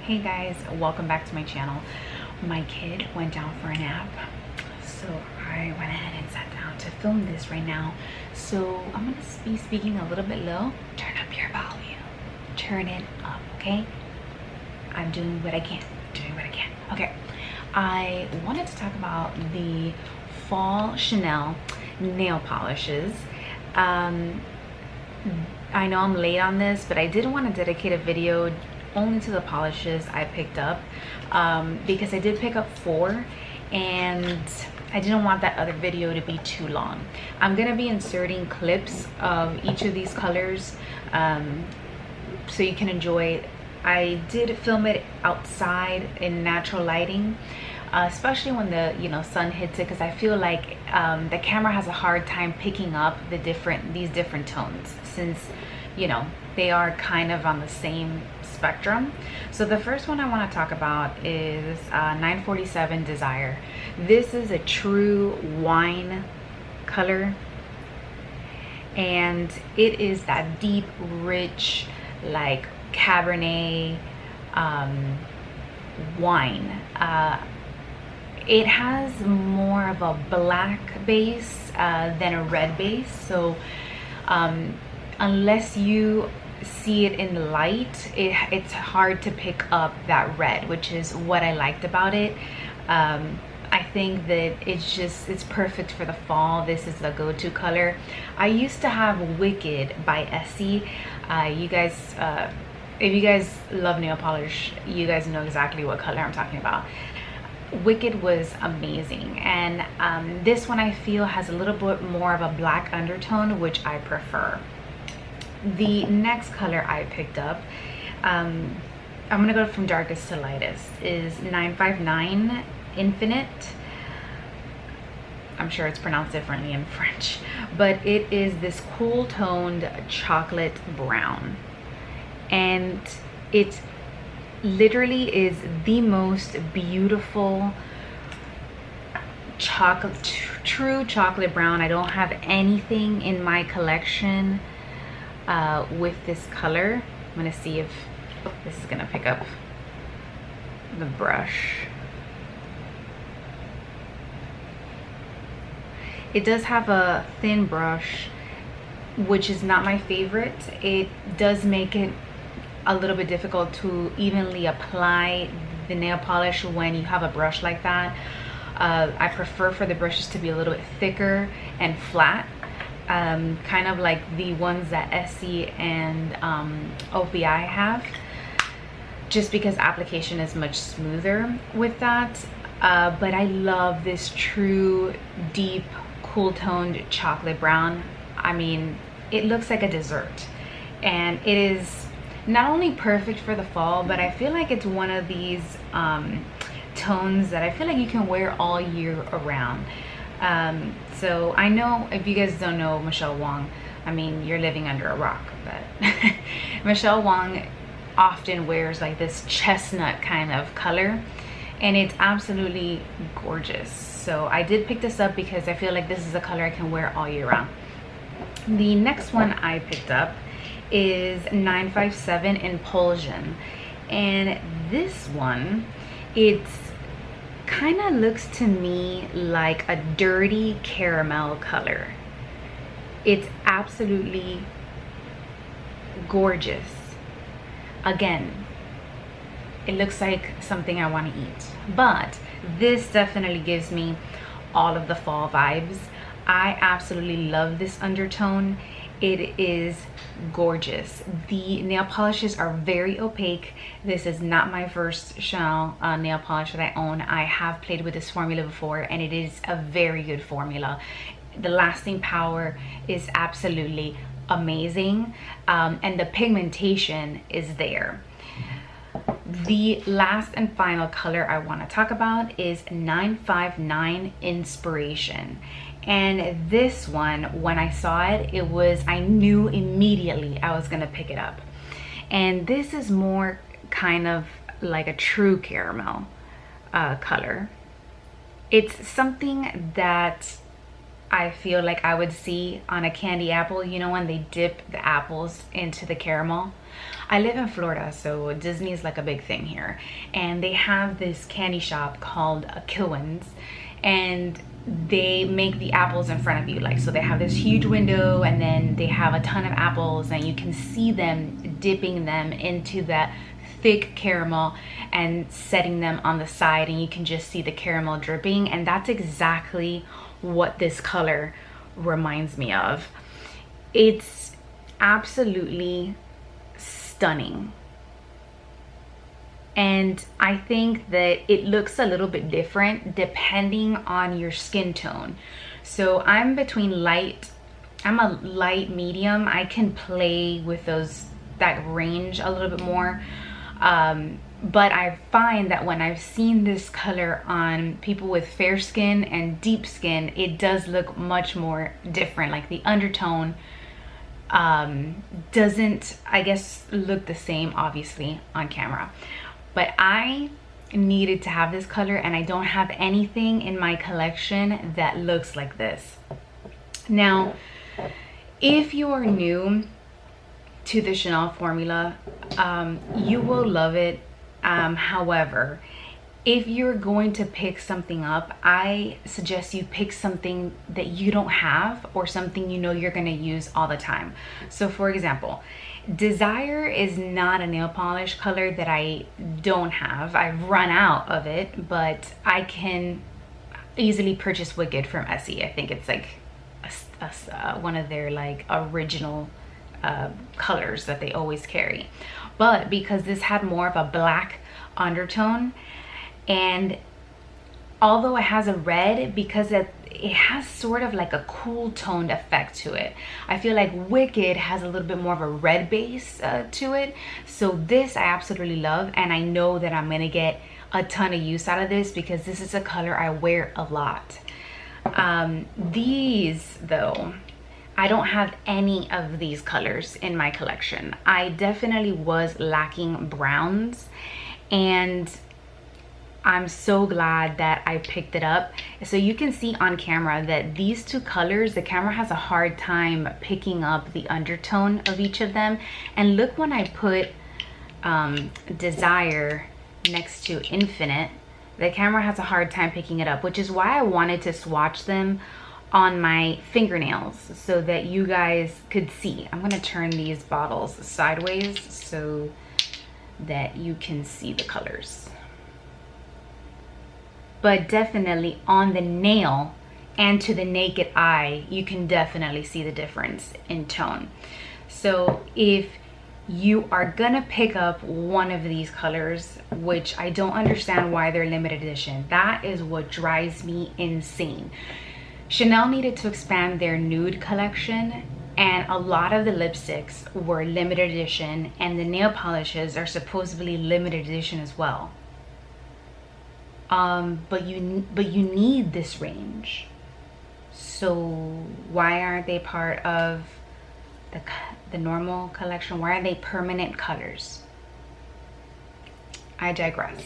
Hey guys, welcome back to my channel. My kid went down for a nap, so I went ahead and sat down to film this right now. So I'm gonna be speaking a little bit low. Turn up your volume. Turn it up, okay? I'm doing what I can. Okay, I wanted to talk about the fall Chanel nail polishes. I know I'm late on this, but I did want to dedicate a video only to the polishes I picked up, because I did pick up 4 and I didn't want that other video to be too long. I'm gonna be inserting clips of each of these colors so you can enjoy it. I did film it outside in natural lighting, especially when the sun hits it, because I feel like the camera has a hard time picking up these different tones, since they are kind of on the same spectrum. So the first one I want to talk about is 947 Desire. This is a true wine color, and it is that deep, rich, like Cabernet wine. It has more of a black base than a red base, so unless you see it in the light, it's hard to pick up that red, which is what I liked about it. I think that it's perfect for the fall. This is the go-to color. I used to have Wicked by Essie. You guys, if you guys love nail polish, you guys know exactly what color I'm talking about. Wicked was amazing, and this one I feel has a little bit more of a black undertone, which I prefer. The next color I picked up, I'm gonna go from darkest to lightest, is 959 Infinite. I'm sure it's pronounced differently in French, but it is this cool toned chocolate brown, and it literally is the most beautiful chocolate, true chocolate brown. I don't have anything in my collection with this color. I'm gonna see if this is gonna pick up the brush. It does have a thin brush, which is not my favorite. It does make it a little bit difficult to evenly apply the nail polish when you have a brush like that. I prefer for the brushes to be a little bit thicker and flat, kind of like the ones that Essie and OPI have, just because application is much smoother with that. But I love this true deep cool toned chocolate brown. I mean, it looks like a dessert, and it is not only perfect for the fall, but I feel like it's one of these tones that I feel like you can wear all year around. So I know, if you guys don't know Michelle Wong, I mean, you're living under a rock, but Michelle Wong often wears like this chestnut kind of color, and it's absolutely gorgeous. So I did pick this up because I feel like this is a color I can wear all year round. The next one I picked up is 957 Impulsion, and this one, it's kind of looks to me like a dirty caramel color. It's absolutely gorgeous. Again, it looks like something I want to eat, but this definitely gives me all of the fall vibes. I absolutely love this undertone. It is gorgeous. The nail polishes are very opaque. This is not my first Chanel nail polish that I own. I have played with this formula before, and it is a very good formula. The lasting power is absolutely amazing, and the pigmentation is there. The last and final color I want to talk about is 959 Inspiration. And this one, when I saw it, I knew immediately I was gonna pick it up. And this is more kind of like a true caramel color. It's something that I feel like I would see on a candy apple, you know, when they dip the apples into the caramel. I live in Florida, so Disney is like a big thing here, and they have this candy shop called Kilwins, and they make the apples in front of you. Like, so they have this huge window, and then they have a ton of apples, and you can see them dipping them into that thick caramel and setting them on the side, and you can just see the caramel dripping. And that's exactly what this color reminds me of. It's absolutely stunning, and I think that it looks a little bit different depending on your skin tone. So I'm between light, I'm a light medium. I can play with that range a little bit more, but I find that when I've seen this color on people with fair skin and deep skin, it does look much more different. Like the undertone doesn't, I guess, look the same obviously on camera. But I needed to have this color, and I don't have anything in my collection that looks like this. Now, if you are new to the Chanel formula, you will love it. However, if you're going to pick something up, I suggest you pick something that you don't have, or something you know you're going to use all the time. So for example, Desir is not a nail polish color that I don't have. I've run out of it, but I can easily purchase Wicked from Essie. I think it's like one of their like original colors that they always carry. But because this had more of a black undertone, and although it has a red, because it has sort of like a cool toned effect to it. I feel like Wicked has a little bit more of a red base to it. So this I absolutely love, and I know that I'm gonna get a ton of use out of this because this is a color I wear a lot. These though, I don't have any of these colors in my collection. I definitely was lacking browns, and I'm so glad that I picked it up. So you can see on camera that these two colors, the camera has a hard time picking up the undertone of each of them. And look, when I put Desir next to Infinite, the camera has a hard time picking it up, which is why I wanted to swatch them on my fingernails so that you guys could see. I'm gonna turn these bottles sideways so that you can see the colors. But definitely on the nail and to the naked eye, you can definitely see the difference in tone. So if you are gonna pick up one of these colors, which I don't understand why they're limited edition, that is what drives me insane. Chanel needed to expand their nude collection, and a lot of the lipsticks were limited edition, and the nail polishes are supposedly limited edition as well. But you need this range. So why aren't they part of the normal collection? Why are they permanent colors? I digress.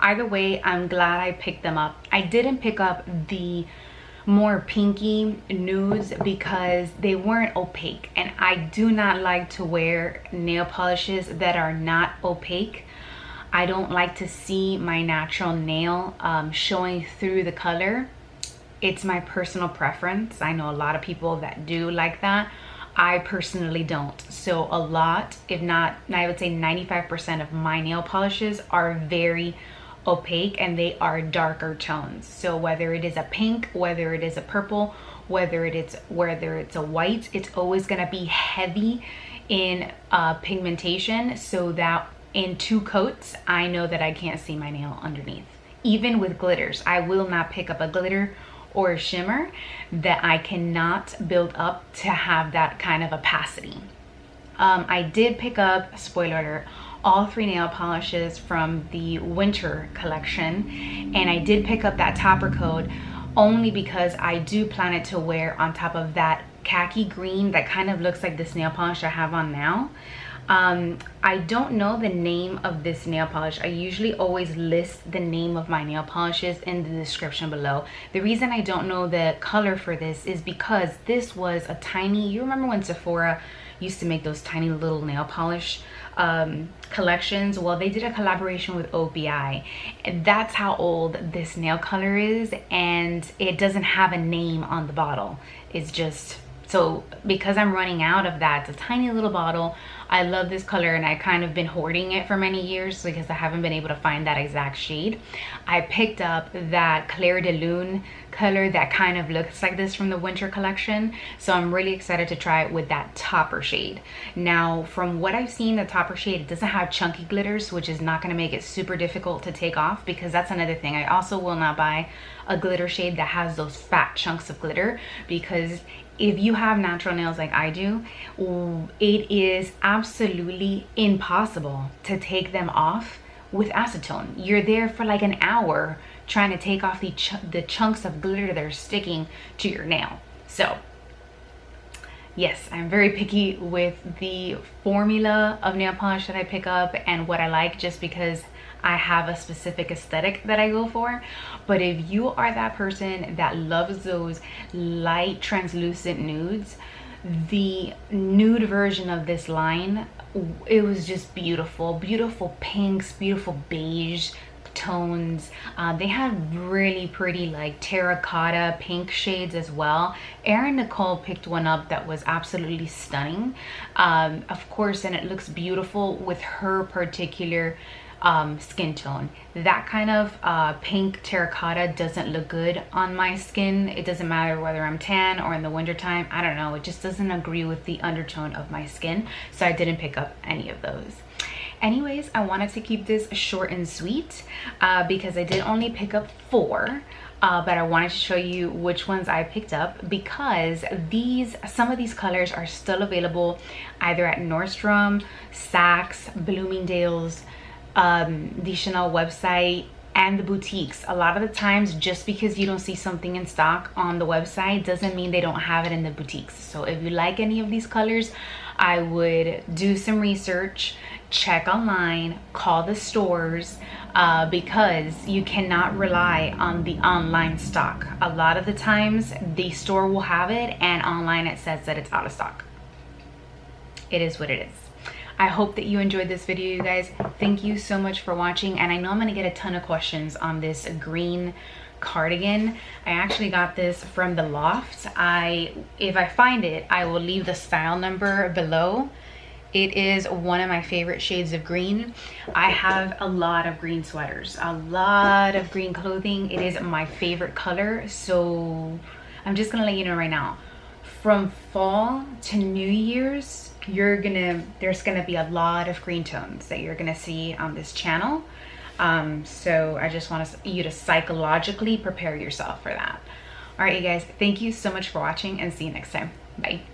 Either way, I'm glad I picked them up. I didn't pick up the more pinky nudes because they weren't opaque, and I do not like to wear nail polishes that are not opaque. I don't like to see my natural nail showing through the color. It's my personal preference. I know a lot of people that do like that. I personally don't. So a lot, if not, I would say 95% of my nail polishes are very opaque, and they are darker tones. So whether it is a pink, whether it is a purple, whether it's a white, it's always gonna be heavy in pigmentation, so that in 2 coats, I know that I can't see my nail underneath. Even with glitters, I will not pick up a glitter or a shimmer that I cannot build up to have that kind of opacity. I did pick up, spoiler alert, all 3 nail polishes from the winter collection, and I did pick up that topper coat only because I do plan it to wear on top of that khaki green that kind of looks like this nail polish I have on now. I don't know the name of this nail polish. I usually always list the name of my nail polishes in the description below. The reason I don't know the color for this is because this was a tiny, you remember when Sephora used to make those tiny little nail polish collections? Well, they did a collaboration with OPI, and that's how old this nail color is, and it doesn't have a name on the bottle. It's just, so because I'm running out of that, it's a tiny little bottle. I love this color, and I kind of been hoarding it for many years because I haven't been able to find that exact shade. I picked up that Clair de Lune color that kind of looks like this from the winter collection, so I'm really excited to try it with that topper shade. Now, from what I've seen, the topper shade, it doesn't have chunky glitters, which is not going to make it super difficult to take off, because that's another thing. I also will not buy a glitter shade that has those fat chunks of glitter, because if you have natural nails like I do, it is absolutely impossible to take them off with acetone. You're there for like an hour trying to take off the chunks of glitter that are sticking to your nail. So yes, I'm very picky with the formula of nail polish that I pick up and what I like, just because I have a specific aesthetic that I go for. But if you are that person that loves those light translucent nudes, the nude version of this line, it was just beautiful. Beautiful pinks, beautiful beige tones. They had really pretty like terracotta pink shades as well. Erin Nicole picked one up that was absolutely stunning, of course, and it looks beautiful with her particular skin tone. That kind of pink terracotta doesn't look good on my skin. It doesn't matter whether I'm tan or in the winter time. I don't know, it just doesn't agree with the undertone of my skin, so I didn't pick up any of those. Anyways, I wanted to keep this short and sweet because I did only pick up 4. But I wanted to show you which ones I picked up, because some of these colors are still available either at Nordstrom, Saks, Bloomingdale's, the Chanel website, and the boutiques. A lot of the times, just because you don't see something in stock on the website doesn't mean they don't have it in the boutiques. So if you like any of these colors, I would do some research, check online, call the stores, because you cannot rely on the online stock. A lot of the times the store will have it, and online it says that it's out of stock. It is what it is. I hope that you enjoyed this video, you guys. Thank you so much for watching, and I know I'm gonna get a ton of questions on this green cardigan. I actually got this from the Loft. If I find it, I will leave the style number below. It is one of my favorite shades of green. I have a lot of green sweaters, a lot of green clothing. It is my favorite color, so I'm just gonna let you know right now, from fall to New Year's, there's gonna be a lot of green tones that you're gonna see on this channel. So I just want you to psychologically prepare yourself for that. All right, you guys, thank you so much for watching, and see you next time. Bye.